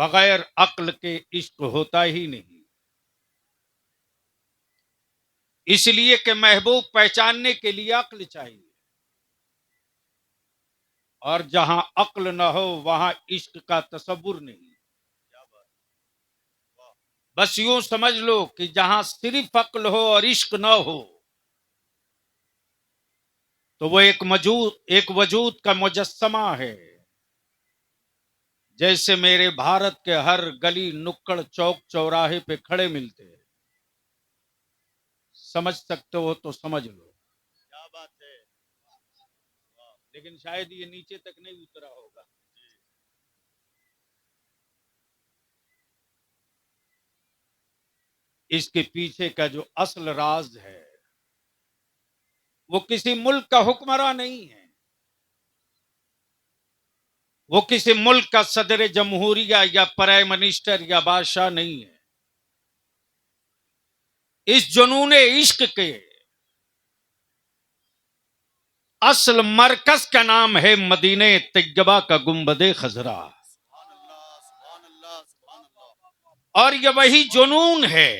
बगैर अक्ल के इश्क होता ही नहीं। इसलिए कि महबूब पहचानने के लिए अक्ल चाहिए, और जहां अक्ल न हो वहां इश्क का तसव्वुर नहीं। बस यूं समझ लो कि जहां सिर्फ अक्ल हो और इश्क न हो तो वो एक वजूद का मुजस्समा है। जैसे मेरे भारत के हर गली नुक्कड़ चौक चौराहे पे खड़े मिलते हैं। समझ सकते हो तो समझ लो। क्या बात है। लेकिन शायद ये नीचे तक नहीं उतरा होगा। इसके पीछे का जो असल राज है वो किसी मुल्क का हुक्मरान नहीं है, वो किसी मुल्क का सदर जमहूरिया या प्राइम मिनिस्टर या बादशाह नहीं है। इस जुनून इश्क के असल मरकज का नाम है मदीने तैयबा का गुंबदे खजरा। और ये वही जुनून है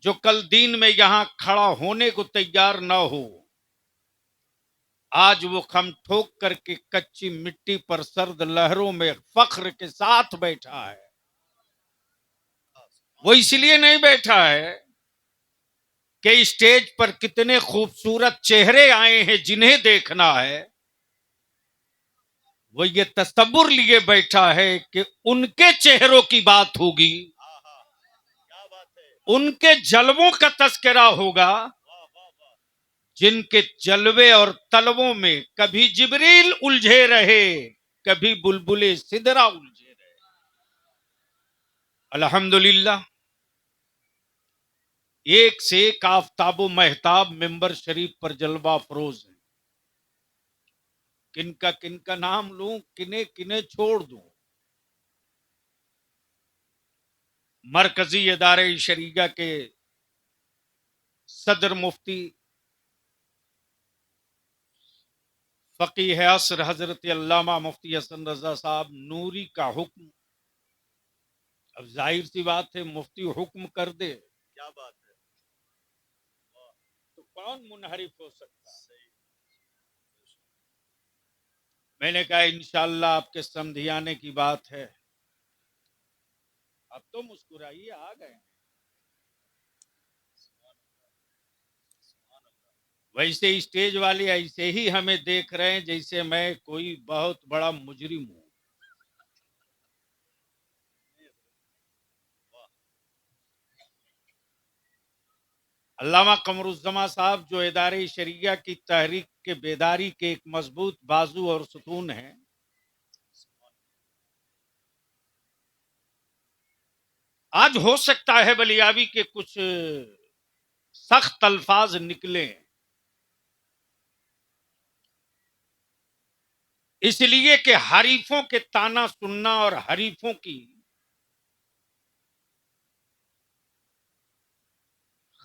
जो कल दीन में यहां खड़ा होने को तैयार ना हो, आज वो खम ठोक करके कच्ची मिट्टी पर सर्द लहरों में फख्र के साथ बैठा है। वो इसलिए नहीं बैठा है कि स्टेज पर कितने खूबसूरत चेहरे आए हैं जिन्हें देखना है। वो ये तसव्वुर लिए बैठा है कि उनके चेहरों की बात होगी, उनके जलवों का तस्करा होगा, जिनके जलवे और तलवों में कभी जिब्रील उलझे रहे, कभी बुलबुले सिदरा उलझे रहे। अल्हम्दुलिल्लाह, एक से एक आफताबो महताब मिंबर शरीफ पर जलवा फरोज है। किनका नाम लूं, किन्हें किन्हें छोड़ दूं। मरकजी इदारे शरीया के सदर मुफ्ती फकीह असर हजरत अल्लामा मुफ्ती हसन रजा साहब नूरी का हुक्म। अब जाहिर सी बात है, मुफ्ती हुक्म कर दे, क्या बात है, तो कौन मुनहरिफ हो सकता है। मैंने कहा इंशाअल्लाह आपके समधियाने की बात है। अब तो मुस्कुराइए, आ गए। वैसे स्टेज वाले ऐसे ही हमें देख रहे हैं जैसे मैं कोई बहुत बड़ा मुजरिम हूं। अल्लामा कमरुज्जमा साहब जो इदारे शरिया की तहरीक के बेदारी के एक मजबूत बाजू और सुतून हैं, आज हो सकता है बलियावी के कुछ सख्त अल्फाज निकले, इसलिए कि हरीफों के ताना सुनना और हरीफों की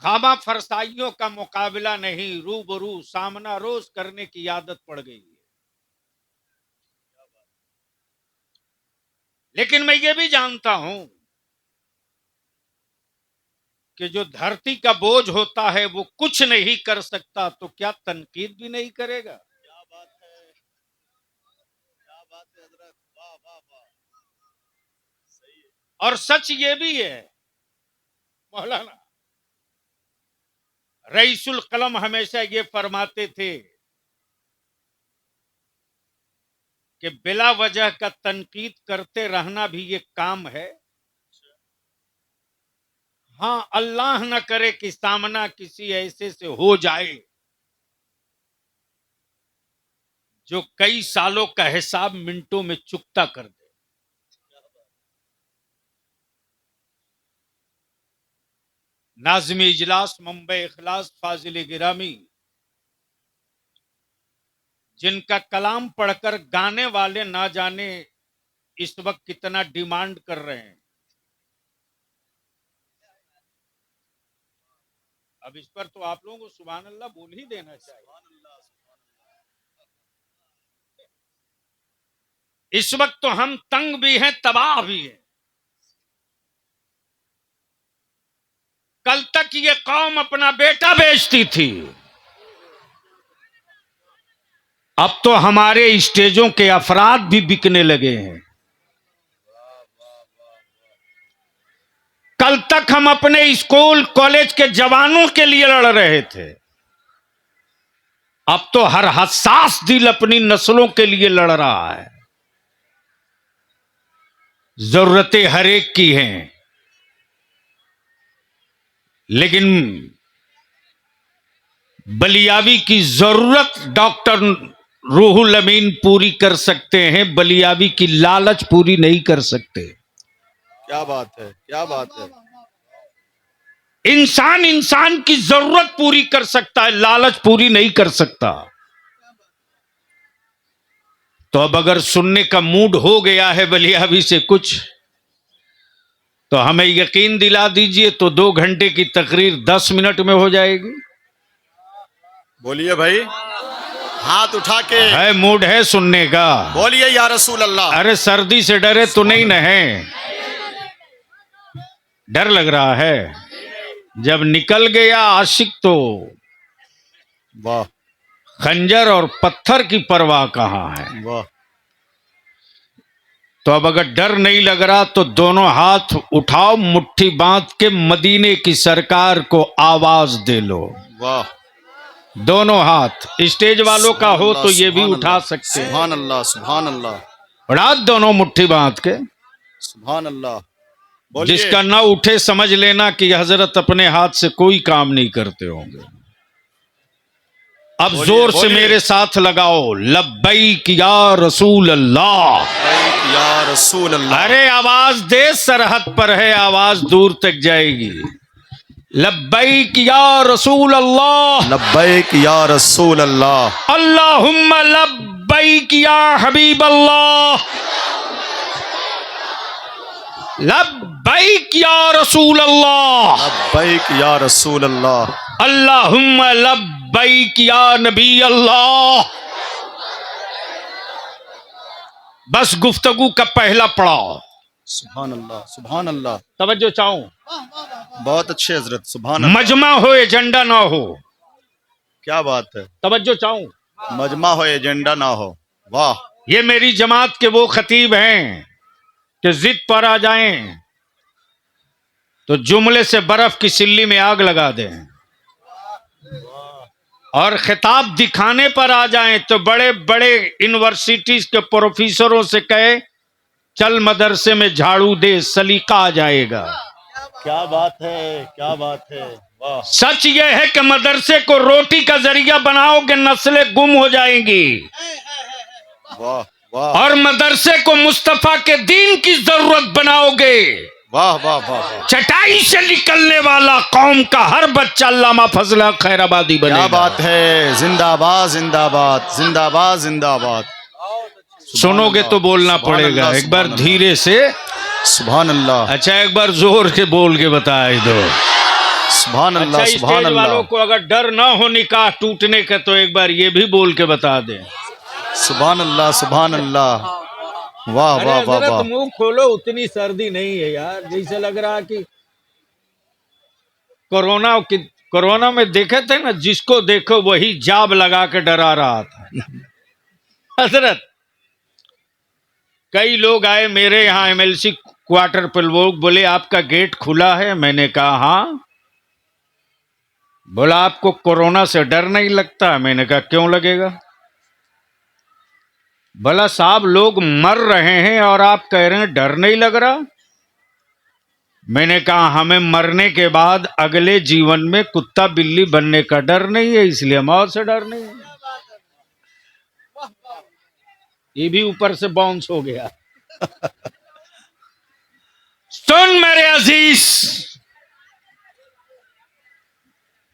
खामा फरसाइयों का मुकाबला नहीं, रूबरू सामना रोज करने की आदत पड़ गई है। लेकिन मैं ये भी जानता हूं कि जो धरती का बोझ होता है वो कुछ नहीं कर सकता, तो क्या तनकीद भी नहीं करेगा। क्या बात है, क्या बात है हजरत, वाह वाह वाह, सही है। और सच ये भी है, मौलाना रईसुल कलम हमेशा ये फरमाते थे कि बिला वजह का तनकीद करते रहना भी ये काम है। हाँ, अल्लाह न करे कि सामना किसी ऐसे से हो जाए जो कई सालों का हिसाब मिनटों में चुकता कर दे। नाज़िम इजलास मुंबई इखलास फाजिल गिरामी, जिनका कलाम पढ़कर गाने वाले ना जाने इस वक्त कितना डिमांड कर रहे हैं। अब इस पर तो आप लोगों को सुभान अल्लाह बोल ही देना चाहिए। इस वक्त तो हम तंग भी हैं, तबाह भी हैं। कल तक ये कौम अपना बेटा बेचती थी, अब तो हमारे स्टेजों के अफराद भी बिकने लगे हैं। कल तक हम अपने स्कूल कॉलेज के जवानों के लिए लड़ रहे थे, अब तो हर हसास दिल अपनी नस्लों के लिए लड़ रहा है। जरूरतें हर एक की हैं, लेकिन बलियावी की जरूरत डॉक्टर रूहुल अमीन पूरी कर सकते हैं, बलियावी की लालच पूरी नहीं कर सकते। क्या बात है, क्या बात है। इंसान इंसान की जरूरत पूरी कर सकता है, लालच पूरी नहीं कर सकता। तो अब अगर सुनने का मूड हो गया है बलियावी से कुछ, तो हमें यकीन दिला दीजिए, तो 2 घंटे की तकरीर 10 मिनट में हो जाएगी। बोलिए भाई, हाथ उठा के है मूड है सुनने का, बोलिए या रसूल अल्लाह। अरे सर्दी से डरे तो नहीं न है, डर लग रहा है। जब निकल गया आशिक तो वाह खंजर और पत्थर की परवाह कहां है। वाह। तो अब अगर डर नहीं लग रहा तो दोनों हाथ उठाओ, मुट्ठी बांध के मदीने की सरकार को आवाज दे लो। वाह। दोनों हाथ स्टेज वालों का हो तो ये भी उठा सकते हैं। सुभान अल्लाह, सुभान अल्लाह। उठा दोनों मुट्ठी बांध के, सुभान अल्लाह। बोलिए। जिसका ना उठे समझ लेना कि हजरत अपने हाथ से कोई काम नहीं करते होंगे। अब जोर से मेरे साथ लगाओ, लब्बैक या रसूल अल्लाह, या रसूल अल्लाह। अरे आवाज दे, सरहद पर है, आवाज दूर तक जाएगी। लब्बैक या रसूल अल्लाह, लब्बैक या रसूल अल्लाह। अल्लाहुम्मा लब्बैक या हबीब अल्लाह, लब्बैक या रसूल अल्लाह, लब्बैक या रसूल अल्लाह। अल्लाहुम्मा लब्बैक या नबी अल्लाह। बस गुफ्तगू का पहला पड़ाव। सुभान अल्लाह, सुभान अल्लाह। तवज्जो चाहूं, बहुत अच्छे हजरत, सुभान अल्लाह। मजमा हो एजेंडा ना हो। क्या बात है। तवज्जो चाहूं, मजमा हो एजेंडा ना हो। वाह। ये मेरी जमात के वो खतीब हैं कि जिद पर आ जाएं तो जुमले से बर्फ की सिल्ली में आग लगा दें, और खिताब दिखाने पर आ जाएं तो बड़े बड़े यूनिवर्सिटीज के प्रोफेसरों से कहे चल मदरसे में झाड़ू दे, सलीका आ जाएगा। क्या बात है, क्या बात है। वाह। सच यह है कि मदरसे को रोटी का जरिया बनाओगे, नस्लें गुम हो जाएंगी। वाह वाह। और मदरसे को मुस्तफा के दीन की जरूरत बनाओगे, वाह वाह वाह। चटाई से निकलने वाला कौम का हर बच्चा अल्लामा फजल खैराबादी बनेगा। क्या बात है। जिंदाबाद जिंदाबाद जिंदाबाद जिंदाबाद। सुनोगे तो बोलना पड़ेगा, एक बार धीरे से। सुभान अल्लाह। अच्छा एक बार जोर के बोल के बताए दो। सुभान अल्लाह, अच्छा सुभान स्टेज अल्लाह। वालों को अगर डर ना हो निकाह टूटने का तो एक बार ये भी बोल के बता दें। सुभान अल्लाह, सुभान अल्लाह। वाह वाह वाह वाह। मुंह खोलो, उतनी सर्दी नहीं है यार, जैसे लग रहा कि कोरोना में देखे थे ना, जिसको देखो वही जाब लगा के डरा रहा था। हजरत कई लोग आए मेरे यहाँ एमएलसी क्वार्टर पर, लोग बोले आपका गेट खुला है। मैंने कहा हाँ। बोला आपको कोरोना से डर नहीं लगता? मैंने कहा क्यों लगेगा? भला साहब लोग मर रहे हैं और आप कह रहे हैं डर नहीं लग रहा। मैंने कहा हमें मरने के बाद अगले जीवन में कुत्ता बिल्ली बनने का डर नहीं है, इसलिए मौत से डर नहीं है। ये भी ऊपर से बाउंस हो गया। सुन मेरे अजीज,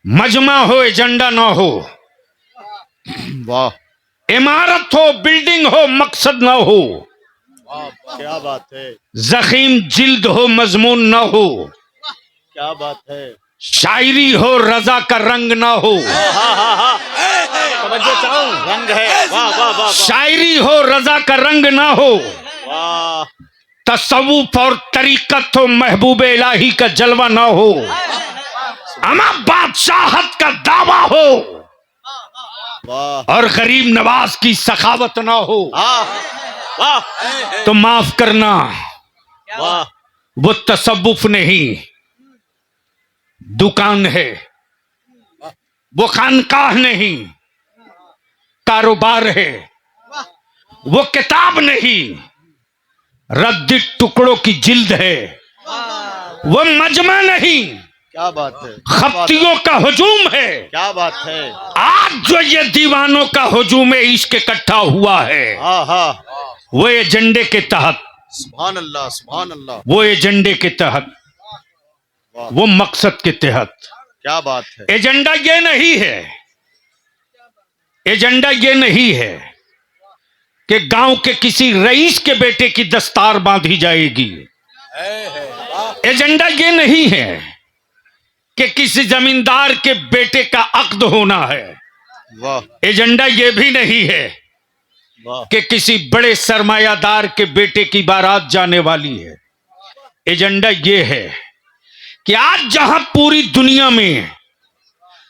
मजमा हो एजेंडा ना हो, वाह। इमारत हो बिल्डिंग हो मकसद ना हो, क्या बात है। जखीम जिल्द हो मजमून ना हो, क्या बात है। शायरी हो रजा का रंग ना हो। रंग है। वाह वाह वाह शायरी हो रजा का रंग ना हो। वाह। तसव्वुफ और तरीकत हो महबूब इलाही का जलवा ना हो। अमा बादशाहत का दावा हो वाह और गरीब नवाज की सखावत ना हो। वाह तो माफ करना, वाह। वो तसव्वुफ नहीं दुकान है, वो खानकाह नहीं कारोबार है, वो किताब नहीं रद्दी टुकड़ों की जिल्द है, वो मजमा नहीं क्या बात है। खप्तियों का हुजूम है। क्या बात है। आज जो ये दीवानों का हुजूम इश्क इकट्ठा हुआ है, हाँ हाँ। वो एजेंडे के तहत, सुभान अल्लाह सुभान अल्लाह। वो एजेंडे के तहत, वो मकसद के तहत। क्या बात है। एजेंडा ये नहीं है, एजेंडा ये नहीं है कि गांव के किसी रईस के बेटे की दस्तार बांधी जाएगी। एजेंडा ये नहीं है कि किसी जमींदार के बेटे का अक्द होना है। वाह एजेंडा ये भी नहीं है वाह। कि किसी बड़े सरमायादार के बेटे की बारात जाने वाली है। एजेंडा ये है कि आज जहां पूरी दुनिया में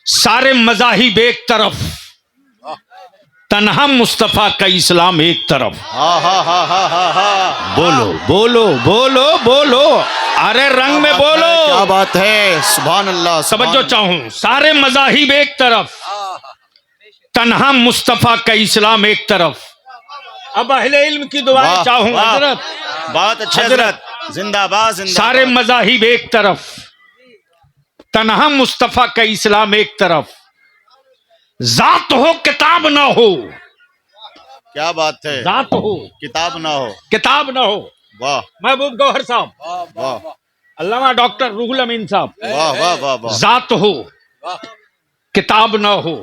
सारे मजाहिब एक तरफ, तन्हा मुस्तफा का इस्लाम एक तरफ। हाँ हाँ हाँ हाँ हाँ हाँ। बोलो बोलो बोलो बोलो, अरे रंग में बोलो। क्या बात है। सुभान अल्लाह। समझो चाहूं, सारे मजाहिब एक तरफ, तन्हा मुस्तफा का इस्लाम एक तरफ। अब अहले इल्म की दुआएं चाहूं हजरत। बहुत अच्छे हजरत। जिंदाबाद जिंदाबाद। सारे मजाहिब एक तरफ, तन्हा मुस्तफा का इस्लाम एक तरफ। जात हो किताब ना हो। क्या बात है। जात हो किताब ना हो। किताब ना हो। वाह महबूब गौहर साहब, वाह अल्लामा डॉक्टर रूहुल अमीन साहब, वाह वाह वाह वाह। जात हो किताब ना हो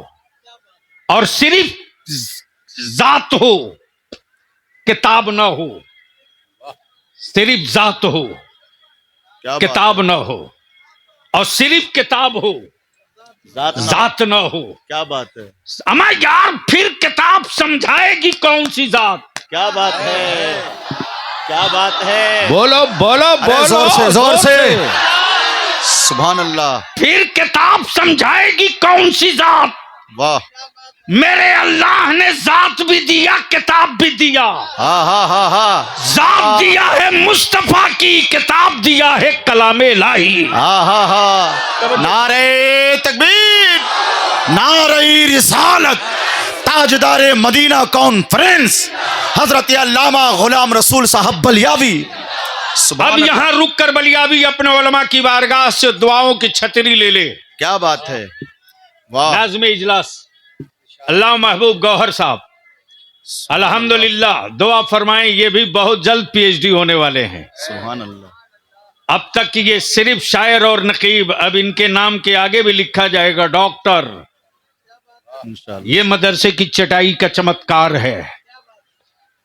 और सिर्फ जात हो किताब ना हो, सिर्फ जात हो क्या बात किताब ना हो और सिर्फ किताब हो है। जात ना। जात ना हो। क्या बात है। अमा यार फिर किताब समझाएगी कौन सी जात। क्या बात है। क्या बात है। बोलो बोलो अरे बोलो जोर से जोर से। सुभान अल्लाह। फिर किताब समझाएगी कौन सी जात। वाह। मेरे अल्लाह ने जात भी दिया किताब भी दिया। हाँ हाँ हाँ हाँ। जात दिया है मुस्तफा की, किताब दिया है कलामे इलाही। हाँ हाँ हाँ। नारे तकबीर, नारे रिसालत, ताजदारे मदीना कॉन्फ्रेंस हजरत अल्लामा गुलाम रसूल साहब बलियावी। अब यहाँ रुक कर बलियावी अपने उलमा की बारगाह से दुआओं की छतरी ले ले। क्या बात है। वाह। नाज़्म इजलास अल्लाह महबूब गौहर साहब, अल्हम्दुलिल्लाह दुआ फरमाएं, ये भी बहुत जल्द पीएचडी होने वाले हैं। सुभान अल्लाह। अब तक ये सिर्फ शायर और नकीब, अब इनके नाम के आगे भी लिखा जाएगा डॉक्टर। इंशाअल्लाह। ये मदरसे की चटाई का चमत्कार है।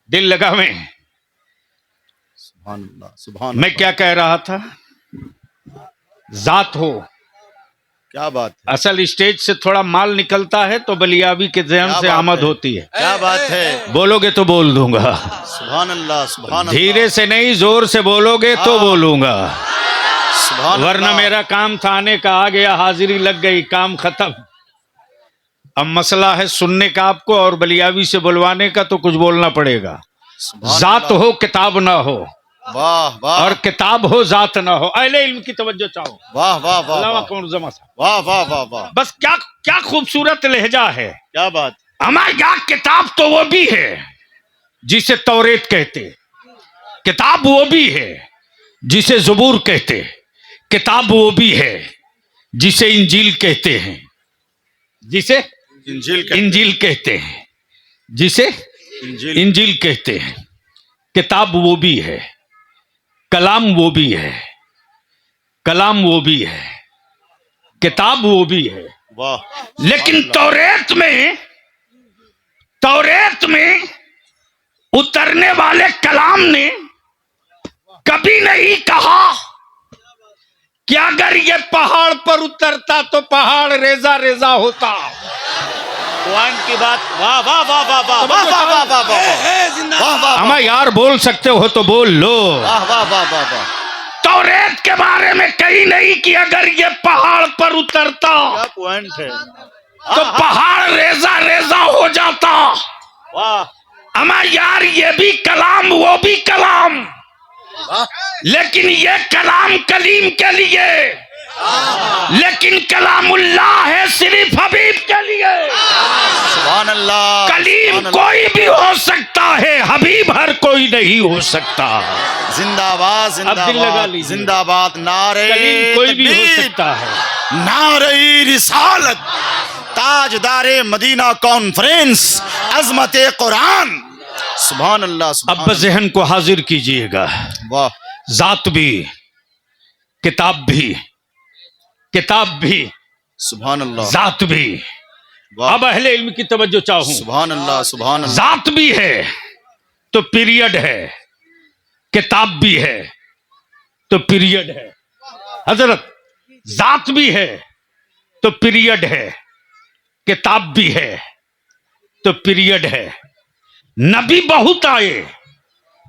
दिल लगावे। सुभान अल्लाह सुभान। मैं क्या कह रहा था, जात हो। क्या बात है। असल स्टेज से थोड़ा माल निकलता है तो बलियावी के ज़हन क्या से बात आमद है। होती है। क्या बात है। बोलोगे तो बोल दूंगा, सुभान अल्लाह सुभान अल्लाह। धीरे से नहीं जोर से बोलोगे तो बोलूंगा, सुभान वरना अल्लाह। मेरा काम था आने का, आ गया, हाजिरी लग गई, काम खत्म। अब मसला है सुनने का आपको और बलियावी से बुलवाने का, तो कुछ बोलना पड़ेगा। सुभान जात अल्लाह। हो किताब ना हो वाह वाह। और किताब हो जात ना हो। अहले इल्म की तवज्जो चाहो। वाह वाह वाह अल्लामा वाह। कमर जमा साहब, वाह वाह वाह वाह। बस क्या क्या खूबसूरत लहजा है। क्या बात। हमारे यहाँ किताब तो वो भी है जिसे तौरेत कहते, किताब वो भी है जिसे ज़बूर कहते, किताब वो भी है जिसे इंजील कहते हैं, जिसे इंजील कहते हैं, जिसे इंजील कहते हैं। किताब वो भी है, कलाम वो भी है, कलाम वो भी है, किताब वो भी है। वाह। लेकिन तौरेत में उतरने वाले कलाम ने कभी नहीं कहा कि अगर ये पहाड़ पर उतरता तो पहाड़ रेजा रेजा होता। कुरान की बात। वाह वाह वाह वाह वाह वाह वाह वाह वाह वाह वाह वाह। हमें यार बोल सकते हो तो बोल लो। वाह वाह वाह वाह वाह। तौरेत के बारे में कहीं नहीं कि अगर ये पहाड़ पर उतरता क्या पॉइंट है। तो पहाड़ रेजा रेजा हो जाता। वाह। अमा यार ये भी कलाम वो भी कलाम, वाह। लेकिन ये कलाम कलीम के लिए, लेकिन कलामुल्लाह है सिर्फ हबीब के लिए। सुभान अल्लाह। कलीम कोई भी हो सकता है, हबीब हर कोई नहीं हो सकता। जिंदाबाद अब दिल लगा जिंदाबाद लीजिए। जिंदाबाद। नारे कलीम कोई भी हो तकबीर, सकता है। नारे रिसालत, ताजदारे मदीना कॉन्फ्रेंस, अजमत कुरान। सुभान अल्लाह सुभान अब जहन को हाजिर कीजिएगा। वाह। जात भी, किताब भी, किताब भी, सुभान अल्लाह। जात भी। वाह। अब अहले इल्म की तवज्जो चाहूं। सुभान अल्लाह सुभान अल्लाह। जात भी है तो पीरियड है, किताब भी है तो पीरियड है। हजरत, जात भी है तो पीरियड है, किताब भी है तो पीरियड है। नबी बहुत आए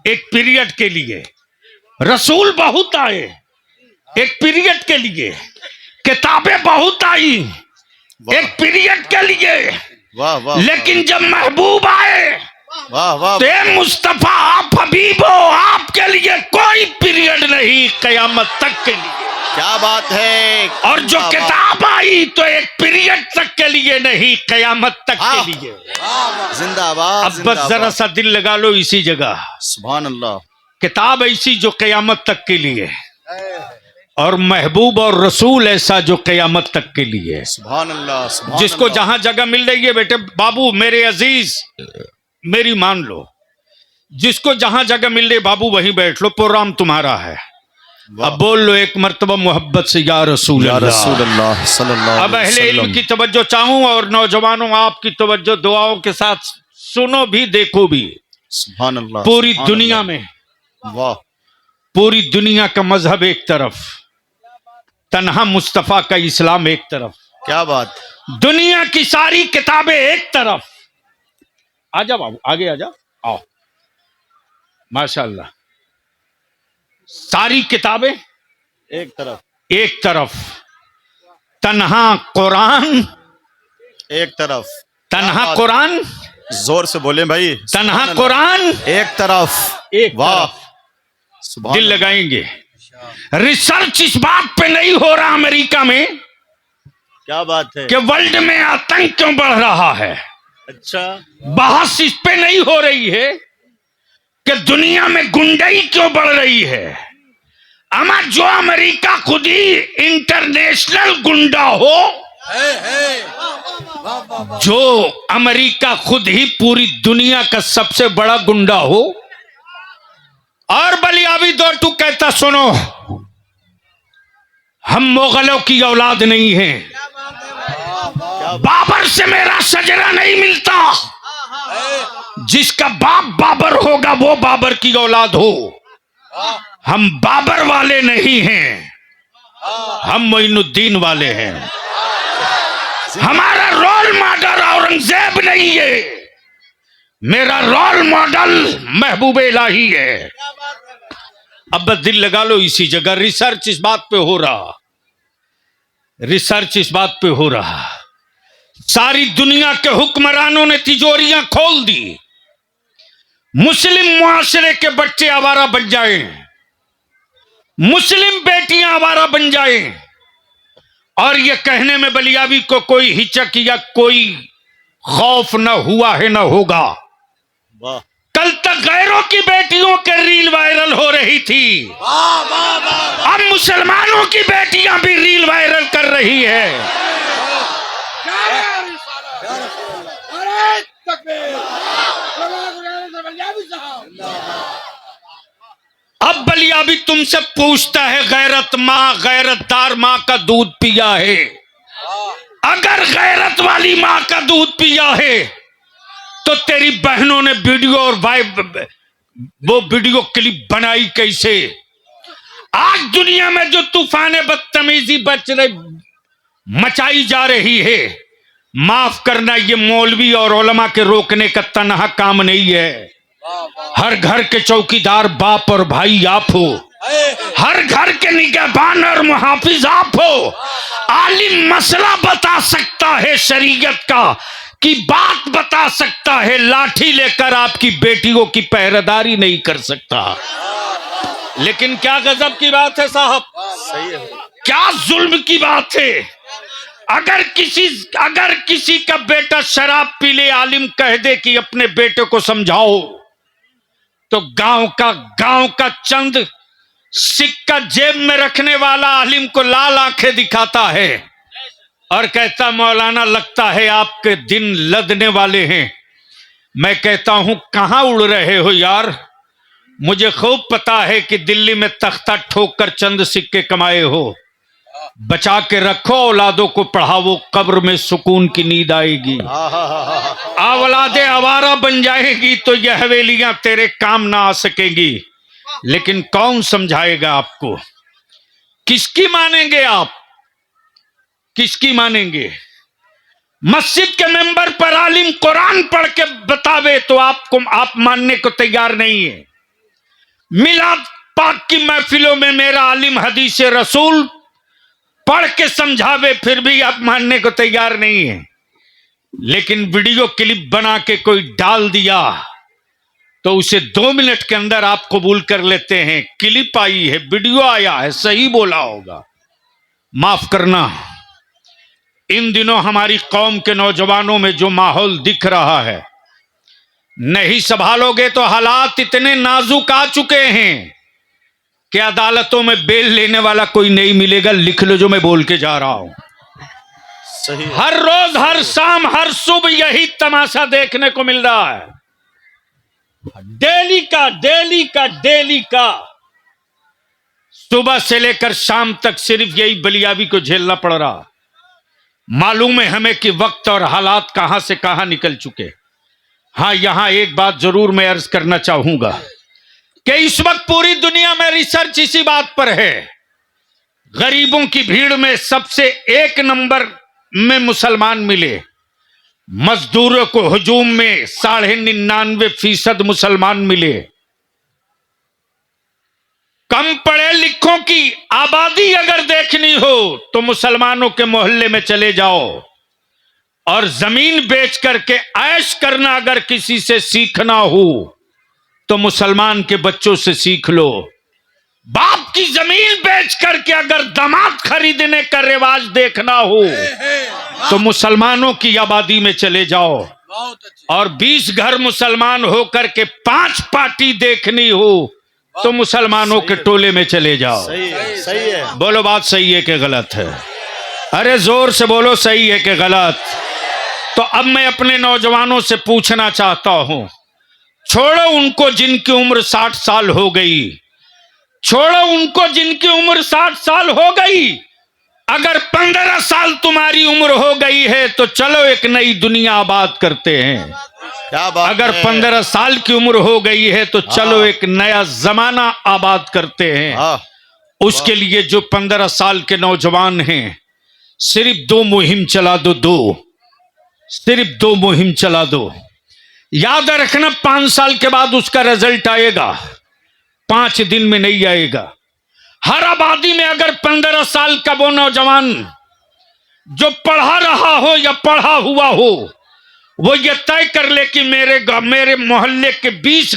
एक पीरियड के लिए, रसूल बहुत आए एक पीरियड के लिए, किताबें बहुत आई एक पीरियड के लिए, वाह वाह। लेकिन जब महबूब आए वाह वाह। तो ए मुस्तफा आप हबीब हो, आपके लिए कोई पीरियड नहीं कयामत तक के लिए। क्या बात है। और जो किताब आई तो एक पीरियड तक के लिए नहीं, कयामत तक के लिए। जिंदाबाद। अब बस जरा सा दिल लगा लो इसी जगह। सुभान अल्लाह। किताब ऐसी जो कयामत तक के लिए, और महबूब और रसूल ऐसा जो कयामत तक के लिए। सुभान अल्लाह सुभान जिसको अल्लाह। जहां जगह मिल रही है, बेटे बाबू मेरे अजीज मेरी मान लो, जिसको जहां जगह मिल रही बाबू वहीं बैठ लो, प्रोग्राम तुम्हारा है। अब बोल लो एक मर्तबा मोहब्बत से या रसूल या अल्लाह। रसूल अल्लाह सल्लल्लाहु अब अलैहि अहले इल्म वसल्लम। की तवज्जो चाहूं और नौजवानों आपकी तवज्जो दुआओं के साथ सुनो भी देखो भी। सुभान अल्लाह। पूरी सुभान दुनिया अल्लाह। में, वाह। पूरी दुनिया का मजहब एक तरफ, तन्हा मुस्तफा का इस्लाम एक तरफ, क्या बात। दुनिया की सारी किताबें एक तरफ। आजा बाबू आगे आजा, आओ। माशाल्लाह, सारी किताबें एक तरफ। एक तरफ, तन्हा कुरान, एक तरफ। तन्हा कुरान, जोर से बोले भाई। तन्हा कुरान एक तरफ। एक वाह। तरफ। सुभान दिल अल्लाह। लगाएंगे। रिसर्च इस बात पे नहीं हो रहा अमेरिका में क्या बात है। कि वर्ल्ड में आतंक क्यों बढ़ रहा है। अच्छा। बहस इस पे नहीं हो रही है कि दुनिया में गुंडाई क्यों बढ़ रही है। अमा जो अमेरिका खुद ही इंटरनेशनल गुंडा हो, जो अमेरिका खुद ही पूरी दुनिया का सबसे बड़ा गुंडा हो, और बलियावी दो टू कहता सुनो हम मुगलों की औलाद नहीं हैं, बाबर से मेरा शजरा नहीं मिलता, जिसका बाप बाबर होगा वो बाबर की औलाद हो। हम बाबर वाले नहीं हैं, हम मोइनुद्दीन वाले हैं। हमारा रोल मॉडल औरंगजेब नहीं है, मेरा रोल मॉडल महबूब इलाही है। अब बस दिल लगा लो इसी जगह। रिसर्च इस बात पे हो रहा, रिसर्च इस बात पे हो रहा, सारी दुनिया के हुक्मरानों ने तिजोरियां खोल दी, मुस्लिम मुआशरे के बच्चे आवारा बन जाए, मुस्लिम बेटियां आवारा बन जाए, और ये कहने में बलियावी को कोई हिचक या कोई खौफ न हुआ है न होगा। वाह। कल तक गैरों की बेटियों के रील वायरल हो रही थी, अब मुसलमानों की बेटियां भी रील वायरल कर रही है। अब बलियावी तुमसे पूछता है, गैरत माँ, गैरतदार माँ का दूध पिया है? अगर गैरत वाली माँ का दूध पिया है तो तेरी बहनों ने वीडियो और वो वीडियो क्लिप बनाई कैसे? आज दुनिया में जो तूफान बदतमीजी मचाई जा रही है, माफ करना, ये मौलवी और उलमा के रोकने का तनहा काम नहीं है। हर घर के चौकीदार बाप और भाई आप हो, हर घर के निगहबान और मुहाफिज आप हो। आलिम मसला बता सकता है शरीयत का, की बात बता सकता है, लाठी लेकर आपकी बेटियों की पहरेदारी नहीं कर सकता। लेकिन क्या गजब की बात है साहब, सही है, क्या जुल्म की बात है। अगर किसी का बेटा शराब पी ले, आलिम कह दे कि अपने बेटे को समझाओ, तो गांव का चंद सिक्का जेब में रखने वाला आलिम को लाल आंखें दिखाता है और कहता, मौलाना लगता है आपके दिन लदने वाले हैं। मैं कहता हूं, कहां उड़ रहे हो यार, मुझे खूब पता है कि दिल्ली में तख्ता ठोक कर चंद सिक्के कमाए हो। बचा के रखो, औलादों को पढ़ाओ, कब्र में सुकून की नींद आएगी। औलादे आवारा बन जाएगी तो यह हवेलियां तेरे काम ना आ सकेगी। लेकिन कौन समझाएगा आपको, किसकी मानेंगे आप, किसकी मानेंगे। मस्जिद के मेंबर पर आलिम कुरान पढ़ के बतावे तो आप मानने को तैयार नहीं है। मिलाद पाक की महफिलों में मेरा आलिम हदीस रसूल पढ़ के समझावे, फिर भी आप मानने को तैयार नहीं है। लेकिन वीडियो क्लिप बना के कोई डाल दिया तो उसे 2 मिनट के अंदर आप कबूल कर लेते हैं। क्लिप आई है, वीडियो आया है, सही बोला होगा। माफ करना, इन दिनों हमारी कौम के नौजवानों में जो माहौल दिख रहा है, नहीं संभालोगे तो हालात इतने नाजुक आ चुके हैं कि अदालतों में बेल लेने वाला कोई नहीं मिलेगा। लिख लो जो मैं बोल के जा रहा हूं। सही है। हर रोज, हर शाम, हर सुबह यही तमाशा देखने को मिल रहा है। डेली का सुबह से लेकर शाम तक सिर्फ यही बलियाबी को झेलना पड़ रहा। मालूम है हमें कि वक्त और हालात कहां से कहां निकल चुके। हां, यहां एक बात जरूर मैं अर्ज करना चाहूंगा कि इस वक्त पूरी दुनिया में रिसर्च इसी बात पर है, गरीबों की भीड़ में सबसे 1 नंबर में मुसलमान मिले। मजदूरों को हुजूम में 99.5% मुसलमान मिले। कम पढ़े लिखों की आबादी अगर देखनी हो तो मुसलमानों के मोहल्ले में चले जाओ, और जमीन बेच करके ऐश करना अगर किसी से सीखना हो तो मुसलमान के बच्चों से सीख लो। बाप की जमीन बेच करके अगर दामाद खरीदने का रिवाज देखना हो तो मुसलमानों की आबादी में चले जाओ, और 20 घर मुसलमान होकर के 5 पार्टी देखनी हो तो मुसलमानों के टोले में चले जाओ। सही है। बोलो, बात सही है कि गलत है? अरे जोर से बोलो, सही है कि गलत? तो अब मैं अपने नौजवानों से पूछना चाहता हूं, छोड़ो उनको जिनकी उम्र 60 साल हो गई, छोड़ो उनको जिनकी उम्र 60 साल हो गई। अगर 15 साल तुम्हारी उम्र हो गई है तो चलो एक नई दुनिया आबाद करते हैं। क्या बात अगर है? 15 साल की उम्र हो गई है तो चलो एक नया जमाना आबाद करते हैं। उसके लिए जो 15 साल के नौजवान हैं, सिर्फ 2 मुहिम चला दो, सिर्फ 2 मुहिम चला दो। याद रखना, 5 साल के बाद उसका रिजल्ट आएगा, 5 दिन में नहीं आएगा। हर आबादी में अगर 15 साल का वो नौजवान जो पढ़ा रहा हो या पढ़ा हुआ हो, वो ये तय कर ले कि मेरे मोहल्ले के 20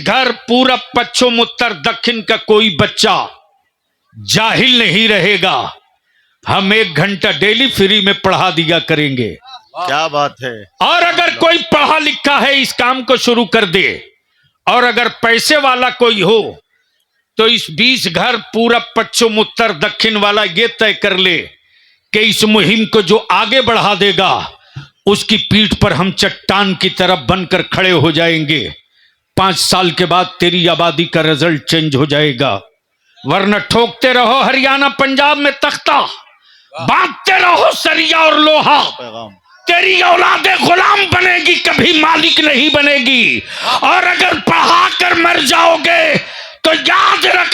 घर पूरब, पश्चिम, उत्तर, दक्षिण का कोई बच्चा जाहिल नहीं रहेगा, हम 1 घंटा डेली फ्री में पढ़ा दिया करेंगे। क्या बात है। और अगर कोई पढ़ा लिखा है इस काम को शुरू कर दे, और अगर पैसे वाला कोई हो तो इस 20 घर पूरब, पश्चिम, उत्तर, दक्षिण वाला ये तय कर ले कि इस मुहिम को जो आगे बढ़ा देगा उसकी पीठ पर हम चट्टान की तरफ बनकर खड़े हो जाएंगे। 5 साल के बाद तेरी आबादी का रिजल्ट चेंज हो जाएगा। वरना ठोकते रहो हरियाणा पंजाब में तख्ता, बांधते रहो सरिया और लोहा, तेरी औलादे गुलाम बनेगी, कभी मालिक नहीं बनेगी। और अगर पढ़ा कर मर जाओगे तो याद रख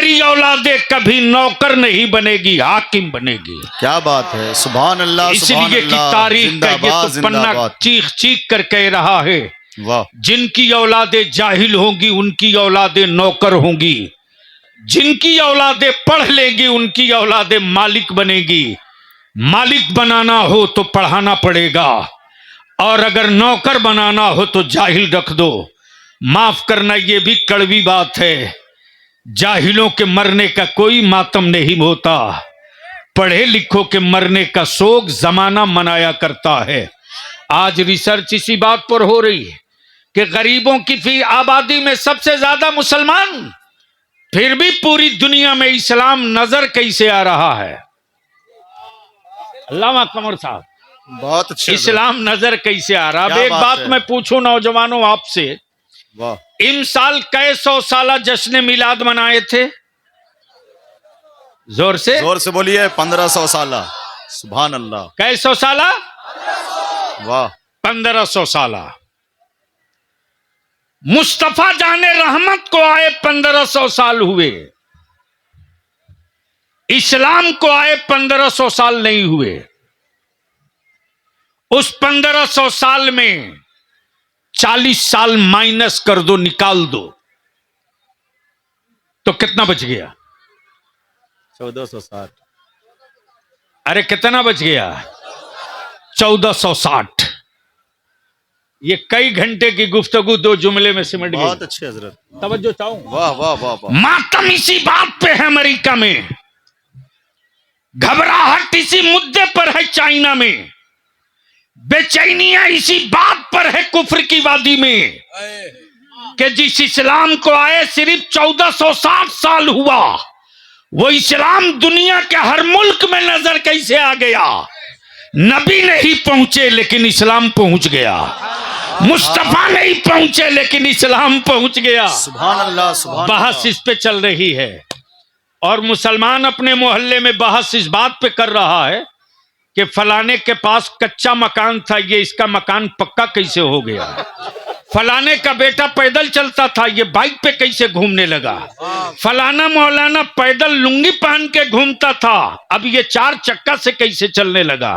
मेरी औलादे कभी नौकर नहीं बनेगी, हाकिम बनेगी। क्या बात है, सुभान अल्लाह, सुभान इसलिए की अल्लाह, तारीख का ये जिंदाबाद, तो पन्ना जिंदाबाद। चीख चीख कर कह रहा है, वाह, जिनकी औलादे जाहिल होंगी उनकी औलादे नौकर होंगी, जिनकी औलादे पढ़ लेंगी उनकी औलादे मालिक बनेगी। मालिक बनाना हो तो पढ़ाना पड़ेगा, और अगर नौकर बनाना हो तो जाहिल रख दो। माफ करना, ये भी कड़वी बात है, जाहिलों के मरने का कोई मातम नहीं होता, पढ़े लिखों के मरने का शोक जमाना मनाया करता है। आज रिसर्च इसी बात पर हो रही है कि गरीबों की फी आबादी में सबसे ज्यादा मुसलमान, फिर भी पूरी दुनिया में इस्लाम नजर कैसे आ रहा है। अल्लामा कमर साहब, बहुत अच्छे। इस्लाम नजर कैसे आ रहा। अब क्या एक बात बात है। मैं पूछूं नौजवानों आपसे, वाह, इमसाल कै 100 साला जश्न मिलाद मनाए थे? जोर से बोलिए। 1500 साला। सुभान अल्लाह। कै 100 साला? वाह, 1500 साला। मुस्तफा जाने रहमत को आए 1500 साल हुए, इस्लाम को आए 1500 साल नहीं हुए। उस 1500 साल में 40 साल माइनस कर दो, निकाल दो, तो कितना बच गया? 1460। अरे कितना बच गया? 1460। ये कई घंटे की गुफ्तगू दो जुमले में सिमट गई। बहुत अच्छे हजरत, तवज्जो चाहूं। वाह वाह वाह वाह। मातम इसी बात पे है अमेरिका में, घबराहट इसी मुद्दे पर है चाइना में, बेचैनियां इसी बात पर है कुफ्र की वादी में कि जिस इस्लाम को आए सिर्फ 1460 साल हुआ, वो इस्लाम दुनिया के हर मुल्क में नजर कैसे आ गया? नबी नहीं पहुंचे लेकिन इस्लाम पहुंच गया, मुस्तफा नहीं पहुंचे लेकिन इस्लाम पहुंच गया। सुभान अल्लाह, सुभान बहस अल्लाह। इस पे चल रही है, और मुसलमान अपने मोहल्ले में बहस इस बात पे कर रहा है कि फलाने के पास कच्चा मकान था, ये इसका मकान पक्का कैसे हो गया? फलाने का बेटा पैदल चलता था, ये बाइक पे कैसे घूमने लगा? फलाना मौलाना पैदल लुंगी पहन के घूमता था, अब ये 4 चक्का से कैसे चलने लगा?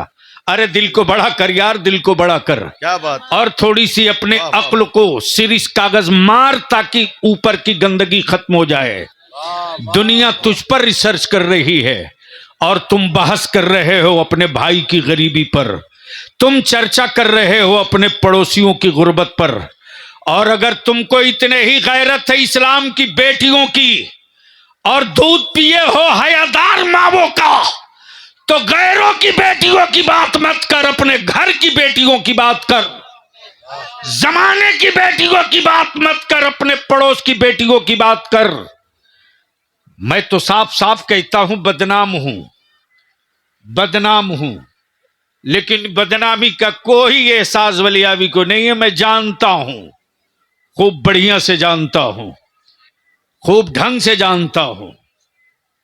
अरे दिल को बड़ा कर यार, दिल को बड़ा कर। क्या बात। और थोड़ी सी अपने अक्ल को सिरिस कागज मार ताकि ऊपर की गंदगी खत्म हो जाए। दुनिया तुझ पर रिसर्च कर रही है और तुम बहस कर रहे हो अपने भाई की गरीबी पर, तुम चर्चा कर रहे हो अपने पड़ोसियों की गुर्बत पर। और अगर तुमको इतने ही गैरत है इस्लाम की बेटियों की और दूध पिए हो हयादार मावों का, तो गैरों की बेटियों की बात मत कर, अपने घर की बेटियों की बात कर। जमाने की बेटियों की बात मत कर, अपने पड़ोस की बेटियों की बात कर। मैं तो साफ साफ कहता हूं, बदनाम हूं, बदनाम हूं, लेकिन बदनामी का कोई एहसास वलियावी को नहीं है। मैं जानता हूं, खूब बढ़िया से जानता हूं, खूब ढंग से जानता हूं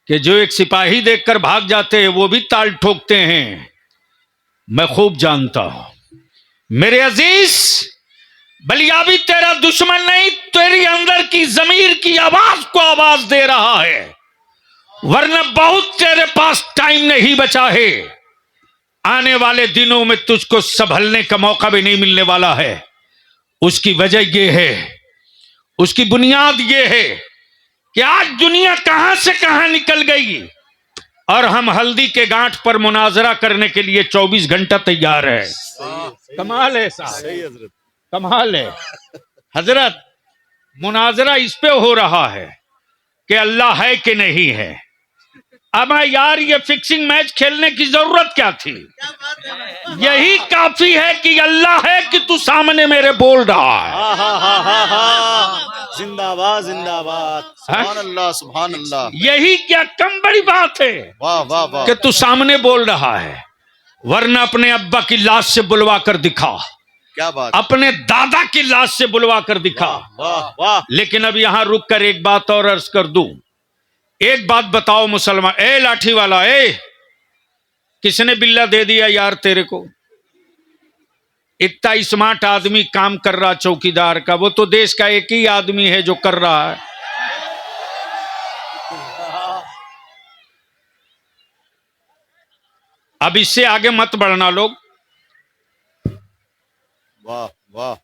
कि जो एक सिपाही देखकर भाग जाते हैं वो भी ताल ठोकते हैं। मैं खूब जानता हूं मेरे अजीज, बलियाबी तेरा दुश्मन नहीं, तेरी अंदर की जमीर की आवाज को आवाज दे रहा है, वरना बहुत तेरे पास टाइम नहीं बचा है। आने वाले दिनों में तुझको संभलने का मौका भी नहीं मिलने वाला है। उसकी वजह यह है, उसकी बुनियाद यह है कि आज दुनिया कहां से कहां निकल गई और हम हल्दी के गांठ पर मुनाजरा करने के लिए 24 घंटा तैयार है। कमाल है साहब, कमाल है हजरत। मुनाजरा इस पे हो रहा है कि अल्लाह है कि नहीं है। अब यार ये फिक्सिंग मैच खेलने की जरूरत क्या थी? यही काफी है कि अल्लाह है कि तू सामने मेरे बोल रहा है। जिंदाबाद, जिंदाबाद, सुभान अल्लाह, सुभान अल्लाह। यही क्या कम बड़ी बात है वाह वाह वाह। कि तू सामने बोल रहा है, वरना अपने अब्बा की लाश से बुलवा कर दिखा, क्या बात। अपने दादा की लाश से बुलवा कर दिखा। वाह वाह। लेकिन अब यहां रुक कर एक बात और अर्ज कर दूं। एक बात बताओ मुसलमान, ए लाठी वाला, ए किसने बिल्ला दे दिया यार तेरे को? इतना स्मार्ट आदमी काम कर रहा चौकीदार का, वो तो देश का एक ही आदमी है जो कर रहा है। अब इससे आगे मत बढ़ना लोग। वाह वाह,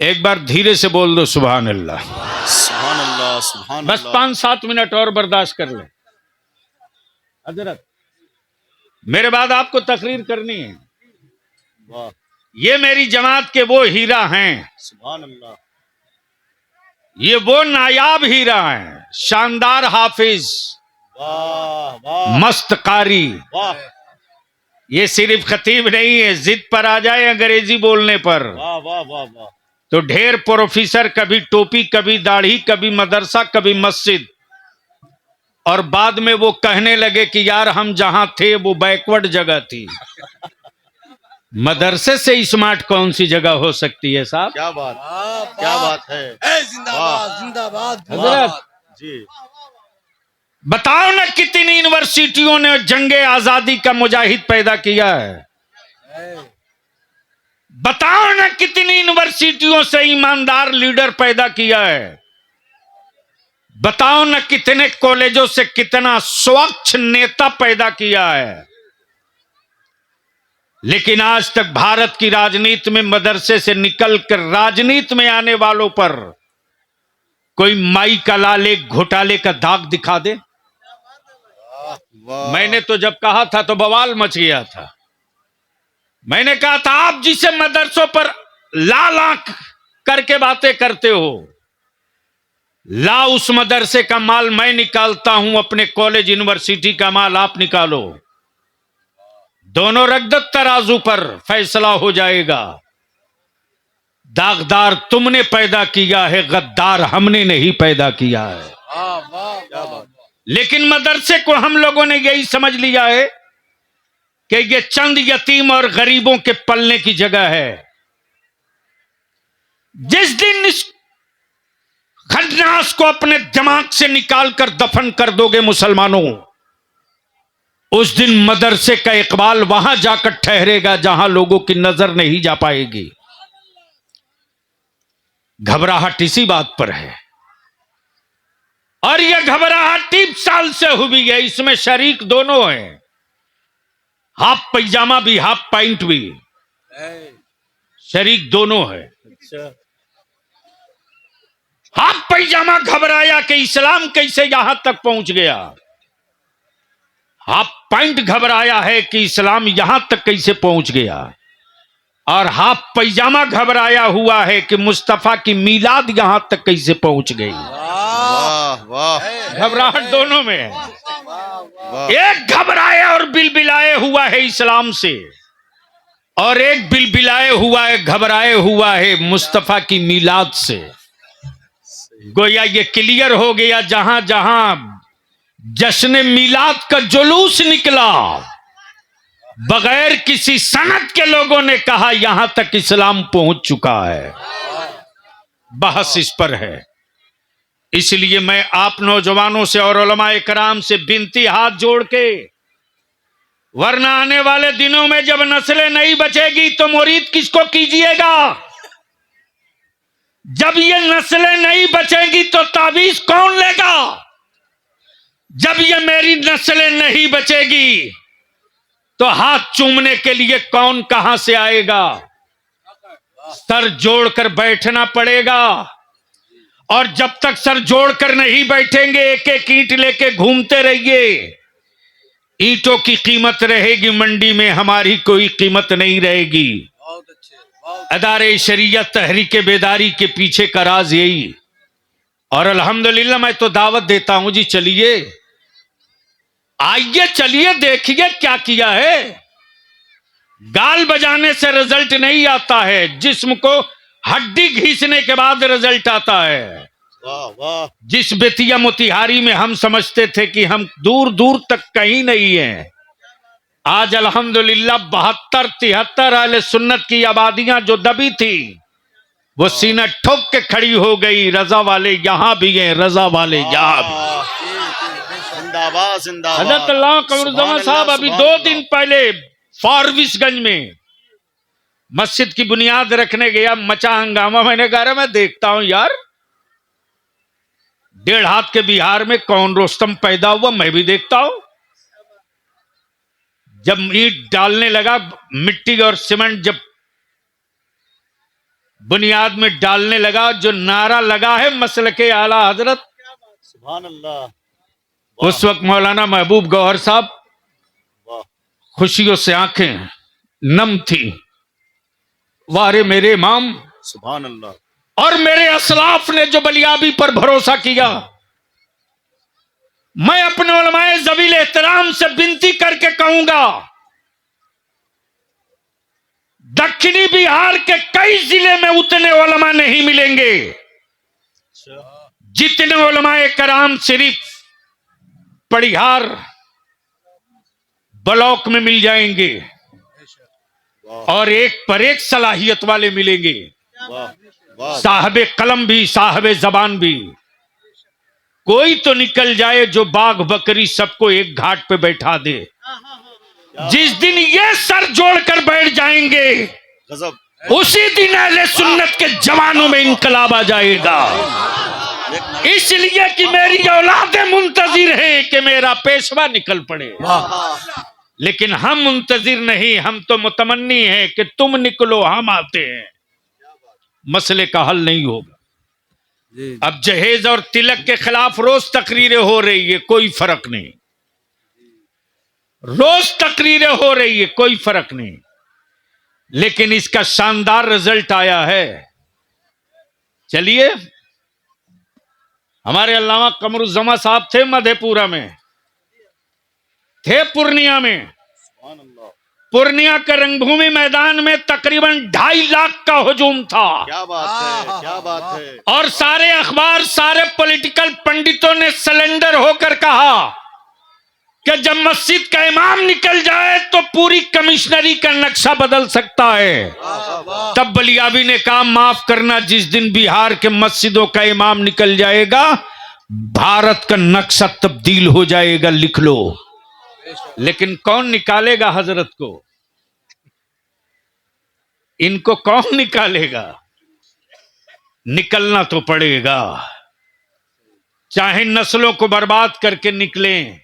एक बार धीरे से बोल दो सुभान अल्लाह। सुभान अल्लाह सुभान बस अल्लाह। 5-7 मिनट और बर्दाश्त कर ले हजरत, मेरे बाद आपको तकरीर करनी है। वाह, ये मेरी जमात के वो हीरा हैं, सुभान अल्लाह। ये वो नायाब हीरा हैं, शानदार हाफिज, वाह वाह मस्त कारी। वाह ये सिर्फ खतीब नहीं है, जिद पर आ जाए अंग्रेजी बोलने पर वाह वाह वाह वाह। तो ढेर प्रोफेसर, कभी टोपी, कभी दाढ़ी, कभी मदरसा, कभी मस्जिद, और बाद में वो कहने लगे कि यार हम जहां थे वो बैकवर्ड जगह थी। मदरसे से स्मार्ट कौन सी जगह हो सकती है साहब? क्या बात, क्या बात है। जिंदाबाद जिंदाबाद हजरत जी, बताओ ना कितनी यूनिवर्सिटियों ने जंगे आजादी का मुजाहिद पैदा किया है। बताओ ना कितनी यूनिवर्सिटियों से ईमानदार लीडर पैदा किया है। बताओ ना कितने कॉलेजों से कितना स्वच्छ नेता पैदा किया है। लेकिन आज तक भारत की राजनीति में मदरसे से निकलकर राजनीति में आने वालों पर कोई माई का लाल एक घोटाले का दाग दिखा दे। वाह। मैंने तो जब कहा था तो बवाल मच गया था। मैंने कहा था आप जिसे मदरसों पर लाल आंख करके बातें करते हो, ला उस मदरसे का माल मैं निकालता हूं, अपने कॉलेज यूनिवर्सिटी का माल आप निकालो, दोनों रख दो तराजू पर, फैसला हो जाएगा। दागदार तुमने पैदा किया है, गद्दार हमने नहीं पैदा किया है। क्या बात, लेकिन मदरसे को हम लोगों ने यही समझ लिया है कि ये चंद यतीम और गरीबों के पलने की जगह है। जिस दिन इस खन्नास को अपने दिमाग से निकालकर दफन कर दोगे मुसलमानों, उस दिन मदरसे का इकबाल वहां जाकर ठहरेगा जहां लोगों की नजर नहीं जा पाएगी। घबराहट इसी बात पर है, और यह घबराहट 30 साल से हुई है। इसमें शरीक दोनों हैं, हाफ पैजामा भी हाफ पैंट भी, शरीक दोनों है। अच्छा, हाफ पैजामा घबराया कि इस्लाम कैसे यहां तक पहुंच गया, हाफ पैंट घबराया है कि इस्लाम यहां तक कैसे पहुंच गया, और हाफ पैजामा घबराया हुआ है कि मुस्तफा की मीलाद यहां तक कैसे पहुंच गई। वाह वाह घबराहट दोनों में है। वाह। एक घबराए और बिलबिलाए हुआ है इस्लाम से, और एक बिलबिलाए हुआ है, घबराए हुआ है मुस्तफा की मीलाद से। गोया ये क्लियर हो गया, जहां जहां जश्न मीलाद का जुलूस निकला, बगैर किसी सनद के लोगों ने कहा यहां तक इस्लाम पहुंच चुका है। बहस इस पर है। इसलिए मैं आप नौजवानों से और उलमाए कराम से विनती हाथ जोड़ के, वरना आने वाले दिनों में जब नस्लें नहीं बचेगी तो मुरीद किसको कीजिएगा? जब ये नस्लें नहीं बचेंगी तो ताबीज कौन लेगा? जब ये मेरी नस्लें नहीं बचेगी तो हाथ चूमने के लिए कौन कहां से आएगा? सर जोड़कर बैठना पड़ेगा, और जब तक सर जोड़कर नहीं बैठेंगे एक एक ईंट लेके घूमते रहिए। ईंटों की कीमत रहेगी मंडी में, हमारी कोई कीमत नहीं रहेगी। अदारे शरीयत तहरीक बेदारी के पीछे का राज यही। और अल्हम्दुलिल्लाह मैं तो दावत देता हूं जी, चलिए आइए, चलिए देखिए क्या किया है। गाल बजाने से रिजल्ट नहीं आता है, जिस्म को हड्डी घींचने के बाद रिजल्ट आता है। वाह वाह। जिस बेतिया मोतिहारी में हम समझते थे कि हम दूर दूर तक कहीं नहीं हैं, आज अल्हम्दुलिल्लाह 72-73 अहले सुन्नत की आबादियां जो दबी थी वो सीना ठोक के खड़ी हो गई। रजा वाले यहां भी हैं, रजा वाले यहां भी। जिंदाबाद जिंदाबाद। हजरत अल्लाह कमरुज़्ज़मान साहब अभी 2 दिन पहले फारबिसगंज में मस्जिद की बुनियाद रखने गया, मचा हंगामा। मैंने कहा मैं देखता हूं यार, 1.5 हाथ के बिहार में कौन रोस्तम पैदा हुआ, मैं भी देखता हूं। जब ईंट डालने लगा, मिट्टी और सीमेंट जब बुनियाद में डालने लगा, जो नारा लगा है मसलके आला हजरत, सुभान अल्लाह। उस वक्त मौलाना महबूब गौहर साहब वाह खुशियों से आंखें नम थी। वारे मेरे इमाम, सुभान अल्लाह। और मेरे असलाफ ने जो बलियाबी पर भरोसा किया, मैं अपने उलमाए ज़वील एहतराम से विनती करके कहूंगा, दक्षिणी बिहार के कई जिले में उतने उलमा नहीं मिलेंगे जितने उलमाए कराम सिर्फ परिहार ब्लॉक में मिल जाएंगे, और एक पर एक सलाहियत वाले मिलेंगे, वाह वाह साहबे कलम भी साहबे जबान भी। कोई तो निकल जाए जो बाघ बकरी सबको एक घाट पे बैठा दे। जिस दिन ये सर जोड़कर बैठ जाएंगे, गजब। उसी दिन अहले सुन्नत के जवानों में इनकलाब आ जाएगा। इसलिए कि मेरी औलादे मुंतजिर है कि मेरा पेशवा निकल पड़े, लेकिन हम मुंतजिर नहीं, हम तो मुतमन्नी हैं कि तुम निकलो, हम आते हैं। मसले का हल नहीं होगा। अब जहेज और तिलक के खिलाफ रोज तकरीरें हो रही है, कोई फर्क नहीं। रोज तकरीरें हो रही है, कोई फर्क नहीं, लेकिन इसका शानदार रिजल्ट आया है। चलिए, हमारे अल्लामा कमरुज़्ज़मा साहब थे मधेपुरा में, थे पूर्णिया में। सुभान अल्लाह। पूर्णिया के रंगभूमि मैदान में तकरीबन 2.5 लाख का हुजूम था। क्या बात है, क्या बात है। और सारे अखबार, सारे पॉलिटिकल पंडितों ने सिलेंडर होकर कहा कि जब मस्जिद का इमाम निकल जाए तो पूरी कमिश्नरी का नक्शा बदल सकता है। तब बलियाबी ने कहा, माफ करना, जिस दिन बिहार के मस्जिदों का इमाम निकल जाएगा, भारत का नक्शा तब्दील हो जाएगा, लिख लो। लेकिन कौन निकालेगा हजरत को? इनको कौन निकालेगा? निकलना तो पड़ेगा, चाहे नस्लों को बर्बाद करके निकलें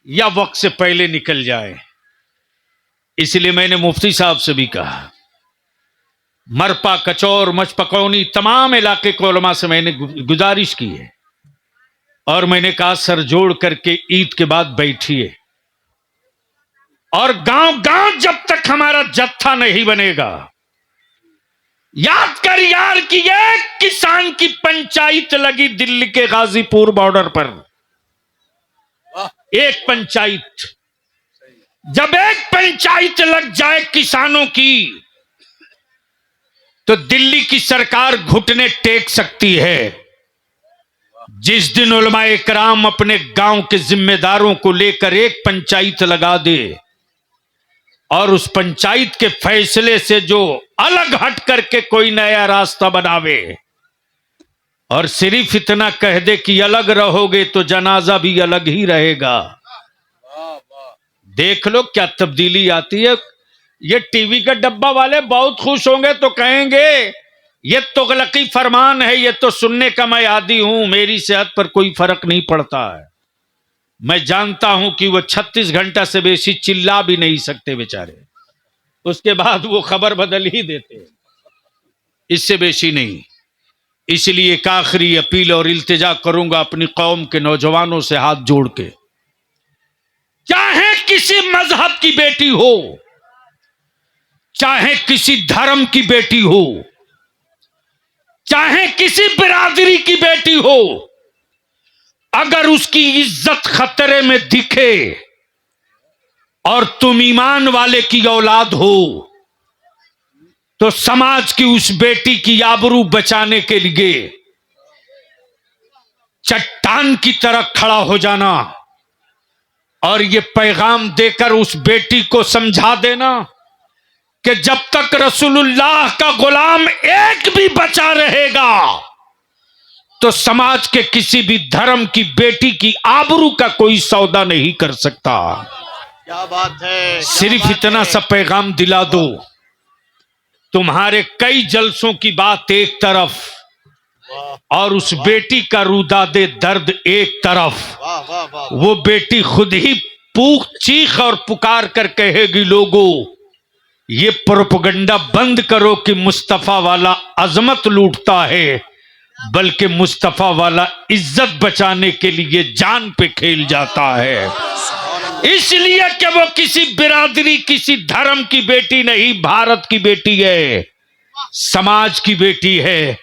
या वक्त से पहले निकल जाए। इसलिए मैंने मुफ्ती साहब से भी कहा, मरपा, कचौर, मचपकौनी, तमाम इलाके के उलमा से मैंने गुजारिश की है, और मैंने कहा सर जोड़ करके ईद के बाद बैठिए, और गांव गांव जब तक हमारा जत्था नहीं बनेगा, याद कर यार कि एक किसान की पंचायत लगी दिल्ली के गाजीपुर बॉर्डर पर, एक पंचायत। जब एक पंचायत लग जाए किसानों की, तो दिल्ली की सरकार घुटने टेक सकती है। जिस दिन उलमाए कराम अपने गांव के जिम्मेदारों को लेकर एक पंचायत लगा दे, और उस पंचायत के फैसले से जो अलग हट करके कोई नया रास्ता बनावे, और सिर्फ इतना कह दे कि अलग रहोगे तो जनाजा भी अलग ही रहेगा, देख लो क्या तब्दीली आती है। ये टीवी का डब्बा वाले बहुत खुश होंगे तो कहेंगे ये तुगलकी फरमान है, ये तो सुनने का मैं आदी हूं, मेरी सेहत पर कोई फर्क नहीं पड़ता है। मैं जानता हूं कि वो 36 घंटा से बेसी चिल्ला भी नहीं सकते बेचारे, उसके बाद वो खबर बदल ही देते, इससे बेशी नहीं। इसलिए एक आखिरी अपील और इल्तिजा करूंगा अपनी कौम के नौजवानों से हाथ जोड़ के, चाहे किसी मजहब की बेटी हो, चाहे किसी धर्म की बेटी हो, चाहे किसी बिरादरी की बेटी हो, अगर उसकी इज्जत खतरे में दिखे और तुम ईमान वाले की औलाद हो, तो समाज की उस बेटी की आबरू बचाने के लिए चट्टान की तरह खड़ा हो जाना, और ये पैगाम देकर उस बेटी को समझा देना कि जब तक रसूलुल्लाह का गुलाम एक भी बचा रहेगा, तो समाज के किसी भी धर्म की बेटी की आबरू का कोई सौदा नहीं कर सकता। क्या बात है। सिर्फ इतना सा पैगाम दिला दो, तुम्हारे कई जलसों की बात एक तरफ, और उस बेटी का रुदादे दर्द एक तरफ। वाह वाह वाह। वो बेटी खुद ही चीख और पुकार कर कहेगी, लोगों ये प्रोपगंडा बंद करो कि मुस्तफा वाला अजमत लूटता है, बल्कि मुस्तफा वाला इज्जत बचाने के लिए जान पे खेल जाता है। इसलिए कि वो किसी बिरादरी, किसी धर्म की बेटी नहीं, भारत की बेटी है, समाज की बेटी है।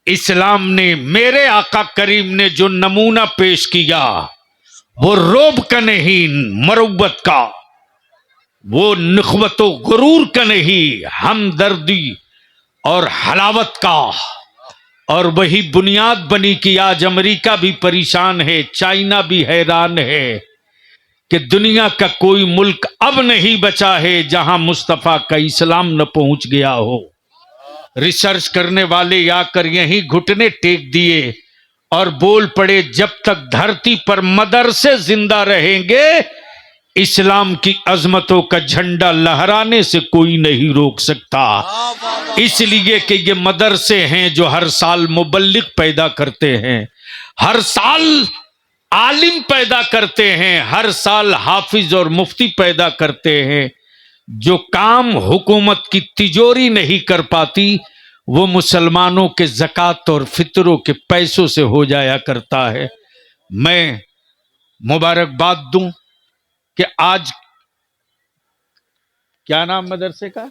इस्लाम ने, मेरे आका करीम ने जो नमूना पेश किया वो रोब का नहीं, मरुब्बत का, वो नखवतो गुरूर का नहीं, हमदर्दी और हलावत का। और वही बुनियाद बनी कि आज अमेरिका भी परेशान है, चाइना भी हैरान है कि दुनिया का कोई मुल्क अब नहीं बचा है जहां मुस्तफा का इस्लाम न पहुंच गया हो। रिसर्च करने वाले आकर यहीं घुटने टेक दिए और बोल पड़े, जब तक धरती पर मदरसे जिंदा रहेंगे इस्लाम की अजमतों का झंडा लहराने से कोई नहीं रोक सकता। इसलिए कि ये मदरसे हैं जो हर साल मुबल्लिग पैदा करते हैं, हर साल आलिम पैदा करते हैं, हर साल हाफिज और मुफ्ती पैदा करते हैं। जो काम हुकूमत की तिजोरी नहीं कर पाती वो मुसलमानों के ज़कात और फितरों के पैसों से हो जाया करता है। मैं मुबारकबाद दूं कि आज, क्या नाम मदरसे का?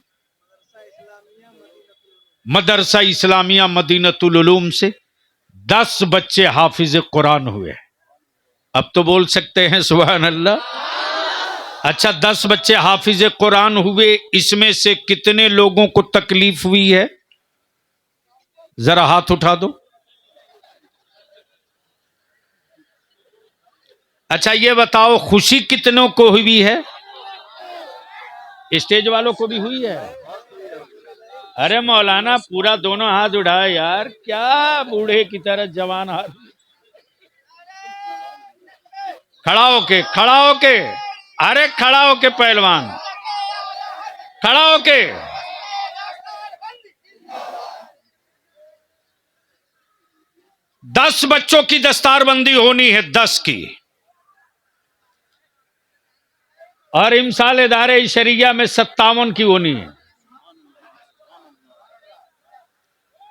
मदरसा इस्लामिया मदीनतुल उलूम से 10 बच्चे हाफिज कुरान हुए। अब तो बोल सकते हैं सुभान अल्लाह। अच्छा, 10 बच्चे हाफिज कुरान हुए, इसमें से कितने लोगों को तकलीफ हुई है? जरा हाथ उठा दो। अच्छा ये बताओ, खुशी कितनों को हुई है? स्टेज वालों को भी हुई है? अरे मौलाना पूरा दोनों हाथ उठाए यार, क्या बूढ़े की तरह जवान हाथ। खड़ा होके, खड़ा होके, अरे खड़ा होके पहलवान, खड़ा होके। 10 बच्चों की दस्तारबंदी होनी है, 10 की। और इमसाल इदारे शरिया में 57 की होनी है।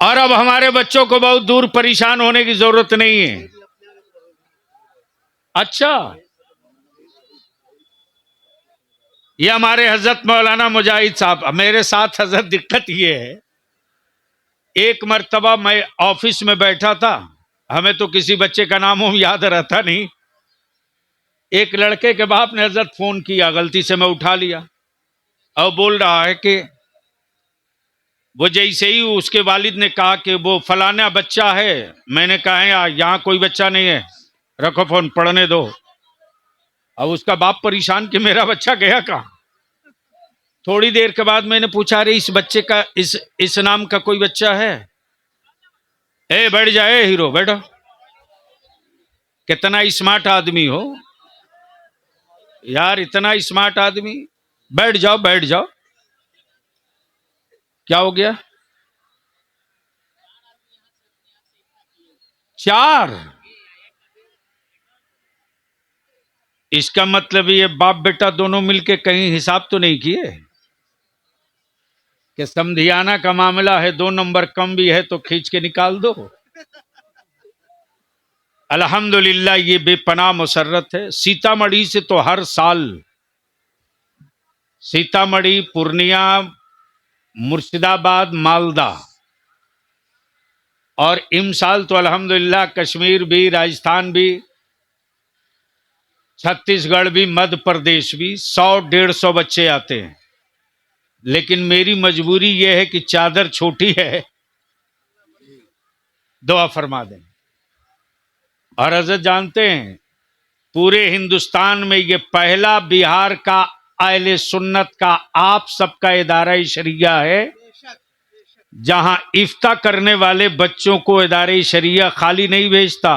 और अब हमारे बच्चों को बहुत दूर परेशान होने की जरूरत नहीं है। अच्छा, ये हमारे हजरत मौलाना मुजाहिद साहब, मेरे साथ हजरत दिक्कत ये है, एक मर्तबा मैं ऑफिस में बैठा था, हमें तो किसी बच्चे का नाम याद रहता नहीं। एक लड़के के बाप ने हजरत फोन किया, गलती से मैं उठा लिया, और बोल रहा है कि वो जैसे ही उसके वालिद ने कहा कि वो फलाना बच्चा है, मैंने कहा है यहाँ कोई बच्चा नहीं है, रखो फोन, पढ़ने दो। अब उसका बाप परेशान कि मेरा बच्चा गया कहाँ। थोड़ी देर के बाद मैंने पूछा, अरे इस बच्चे का, इस नाम का कोई बच्चा है? ए बैठ जाए हीरो, बैठो। कितना स्मार्ट आदमी हो यार, इतना स्मार्ट आदमी। बैठ जाओ, बैठ जाओ। क्या हो गया? 4? इसका मतलब ये बाप बेटा दोनों मिलके कहीं हिसाब तो नहीं किए कि समधियाना का मामला है, 2 नंबर कम भी है तो खींच के निकाल दो। अल्हम्दुलिल्लाह ये बेपनाह मुसर्रत है। सीतामढ़ी से तो हर साल, सीतामढ़ी, पूर्णिया, मुर्शिदाबाद, मालदा, और इमसाल तो अल्हम्दुलिल्लाह कश्मीर भी, राजस्थान भी, छत्तीसगढ़ भी, मध्य प्रदेश भी 100-150 बच्चे आते हैं। लेकिन मेरी मजबूरी यह है कि चादर छोटी है, दुआ फरमा दें। और हज़रत जानते हैं, पूरे हिंदुस्तान में ये पहला बिहार का अहले सुन्नत का आप सबका इदारा शरिया है जहां इफ्ता करने वाले बच्चों को इदारे शरिया खाली नहीं भेजता,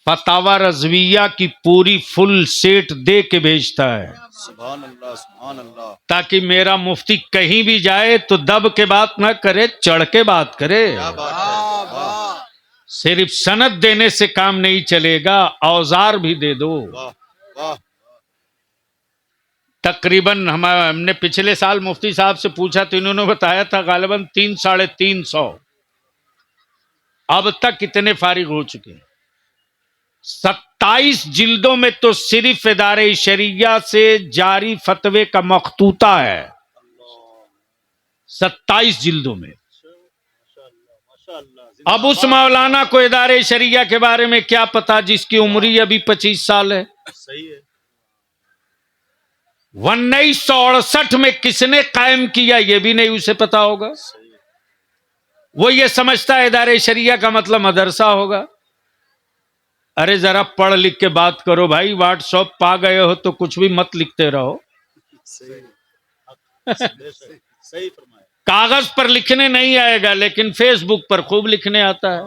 फतावा रज़विया की पूरी फुल सेट दे के भेजता है। सुभान अल्लाह, सुभान अल्लाह। ताकि मेरा मुफ्ती कहीं भी जाए तो दब के बात ना करे, चढ़ के बात करे। क्या बात है, वाह, सिर्फ सनद देने से काम नहीं चलेगा, औजार भी दे दो। वाह, वाह तकरीबन हमने पिछले साल मुफ्ती साहब से पूछा तो इन्होंने बताया था गालिबन 300-350। अब तक कितने फारिग हो चुके हैं? 27 जिल्दों में तो सिर्फ इदारे शरिया से जारी फतवे का मखतूता है, 27 जिल्दों में। माशाअल्लाह अब उस मौलाना को इदारे शरिया के बारे में क्या पता जिसकी उम्र ही अभी 25 साल है। सही है 1968 में किसने कायम किया ये भी नहीं उसे पता होगा। वो ये समझता है इदारे शरिया का मतलब मदरसा होगा। अरे जरा पढ़ लिख के बात करो भाई, व्हाट्सएप पा गए हो तो कुछ भी मत लिखते रहो। सही सही फरमाया कागज पर लिखने नहीं आएगा लेकिन फेसबुक पर खूब लिखने आता है।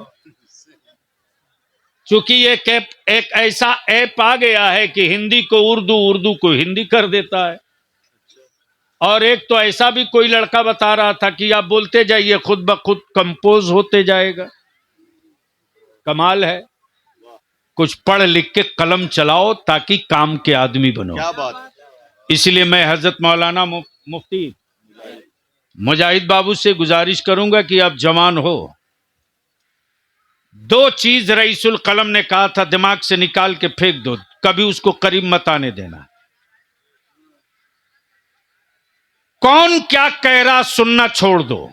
क्योंकि एक ऐसा ऐप आ गया है कि हिंदी को उर्दू, उर्दू को हिंदी कर देता है। और एक तो ऐसा भी कोई लड़का बता रहा था कि आप बोलते जाइए खुद ब खुद कंपोज होते जाएगा। कमाल है। कुछ पढ़ लिख के कलम चलाओ ताकि काम के आदमी बनो। क्या बात इसलिए मैं हजरत मौलाना मुफ्ती मुजाहिद बाबू से गुजारिश करूंगा कि आप जवान हो, 2 चीज रईसुल कलम ने कहा था दिमाग से निकाल के फेंक दो, कभी उसको करीब मत आने देना। कौन क्या कह रहा सुनना छोड़ दो।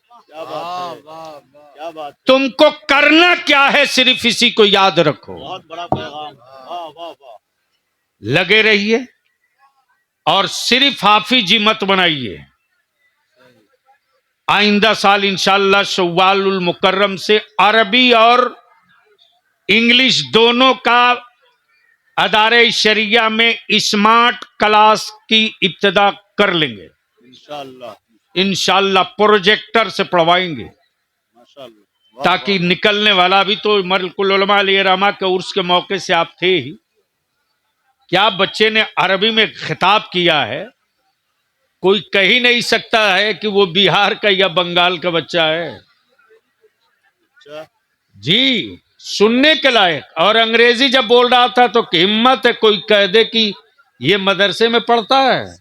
क्या बात क्या बात तुमको करना क्या है सिर्फ इसी को याद रखो। बहुत बड़ा पैगाम वाह वाह वाह लगे रहिए और सिर्फ हाफिजी मत बनाइए। आइंदा साल इंशाअल्लाह शव्वालुल मुकर्रम से अरबी और इंग्लिश दोनों का अदारे शरिया में स्मार्ट क्लास की इब्तिदा कर लेंगे इंशाअल्लाह इंशाअल्लाह। प्रोजेक्टर से पढ़वाएंगे माशाअल्लाह ताकि निकलने वाला भी तो मलकुल उलमा अलैहिर्रहमा के उर्स के मौके से आप थे ही। क्या बच्चे ने अरबी में खिताब किया है, कोई कह ही नहीं सकता है कि वो बिहार का या बंगाल का बच्चा है। अच्छा जी सुनने के लायक। और अंग्रेजी जब बोल रहा था तो हिम्मत है कोई कह दे कि ये मदरसे में पढ़ता है।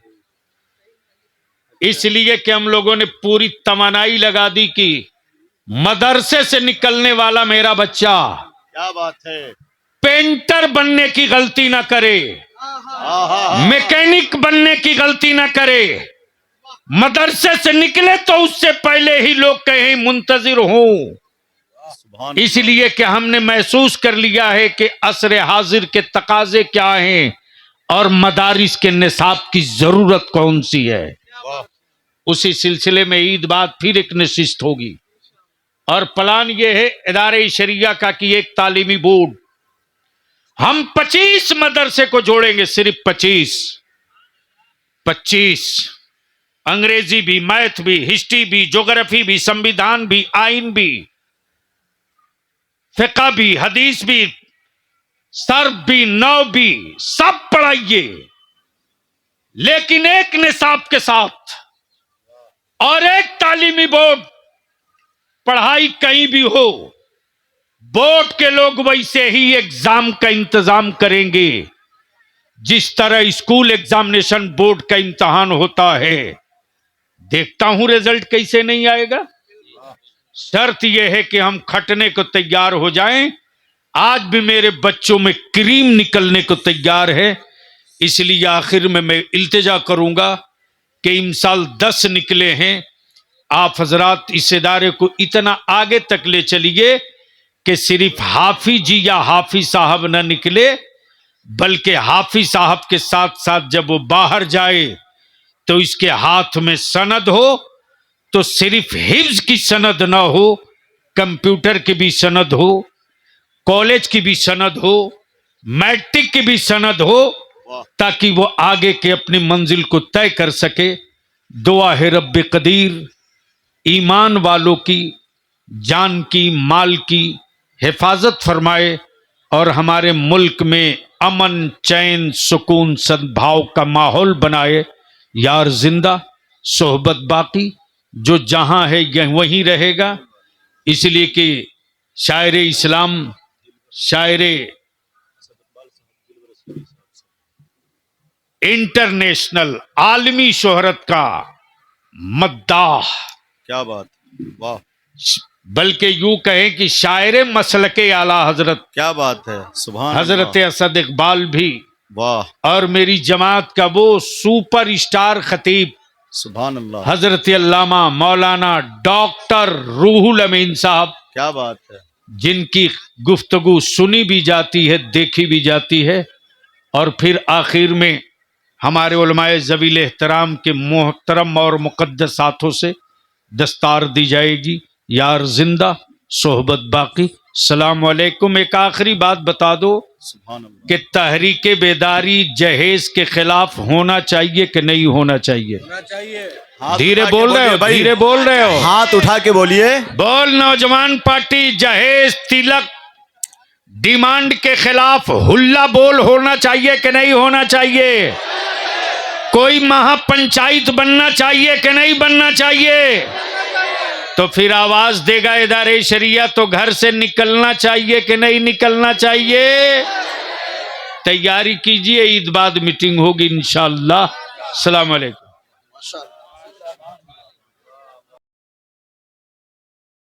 इसलिए कि हम लोगों ने पूरी तमन्नाई लगा दी कि मदरसे से निकलने वाला मेरा बच्चा क्या बात है पेंटर बनने की गलती ना करे, मैकेनिक बनने की गलती ना करे। मदरसे से निकले तो उससे पहले ही लोग कहें मुंतजिर हूं। सुभान इसलिए कि हमने महसूस कर लिया है कि असर हाजिर के तकाजे क्या हैं और मदारिस के निसाब की जरूरत कौन सी है। वाह उसी सिलसिले में ईद बाद फिर एक नशिस्त होगी और प्लान यह है इदारे शरिया का कि एक तालीमी बोर्ड हम 25 मदरसे को जोड़ेंगे, सिर्फ 25 अंग्रेजी भी, मैथ भी, हिस्ट्री भी, ज्योग्राफी भी, संविधान भी, आइन भी, फिक़ह भी, हदीस भी, सर्फ भी, नौ भी, सब पढ़ाइए लेकिन एक निसाब के साथ। और एक तालीमी बोर्ड, पढ़ाई कहीं भी हो बोर्ड के लोग वैसे ही एग्जाम का इंतजाम करेंगे जिस तरह स्कूल एग्जामिनेशन बोर्ड का इम्तहान होता है। देखता हूं रिजल्ट कैसे नहीं आएगा। शर्त यह है कि हम खटने को तैयार हो जाएं। आज भी मेरे बच्चों में क्रीम निकलने को तैयार है। इसलिए आखिर में मैं इल्तिजा करूंगा कि इमसाल 10 निकले हैं, आप हजरात इस इदारे को इतना आगे तक ले चलिए कि सिर्फ हाफिजी या हाफिज साहब न निकले बल्कि हाफिज साहब के साथ साथ जब वो बाहर जाए तो इसके हाथ में सनद हो, तो सिर्फ हिफ्ज की सनद ना हो, कंप्यूटर की भी सनद हो, कॉलेज की भी सनद हो, मैट्रिक की भी सनद हो, ताकि वो आगे के अपनी मंजिल को तय कर सके। दुआ है रब्बे कदीर ईमान वालों की जान की, माल की हिफाजत फरमाए और हमारे मुल्क में अमन, चैन, सुकून, सद्भाव का माहौल बनाए। यार जिंदा सोहबत बाकी, जो जहां है यह वहीं रहेगा। इसलिए कि शायर इस्लाम, शायर इंटरनेशनल आलमी शोहरत का मद्दाह, क्या बात, वाह, बल्कि यूं कहें कि शायर मसलके आला हजरत क्या बात है, सुभान हजरत अल्लाह, असद इकबाल भी, वाह, और मेरी जमात का वो सुपर स्टार खतीब सुभान अल्लाह, हजरत अल्लामा मौलाना डॉक्टर रूहुल अमीन साहब, क्या बात है, जिनकी गुफ्तगू सुनी भी जाती है, देखी भी जाती है, और फिर आखिर में हमारे उलमाए ज़वील एहतराम के मोहतरम और मुक़द्दस हाथों से दस्तार दी जाएगी। यार जिंदा सोहबत बाकी। सलाम वालेकुम। एक आखिरी बात बता दो सुभान अल्लाह, कि तहरीक बेदारी जहेज के खिलाफ होना चाहिए कि नहीं होना चाहिए? हाथ धीरे उठा के बोल रहे बोलिए हो, भाई, धीरे बोल रहे हो, हाथ उठा के बोलिए। बोल। नौजवान पार्टी जहेज तिलक डिमांड के खिलाफ हुल्ला बोल होना चाहिए कि नहीं होना चाहिए? कोई महापंचायत बनना चाहिए कि नहीं बनना चाहिए? तो फिर आवाज देगा इदारे शरिया तो घर से निकलना चाहिए कि नहीं निकलना चाहिए? तैयारी कीजिए, ईद बाद मीटिंग होगी इंशाअल्लाह। अस्सलाम वालेकुम।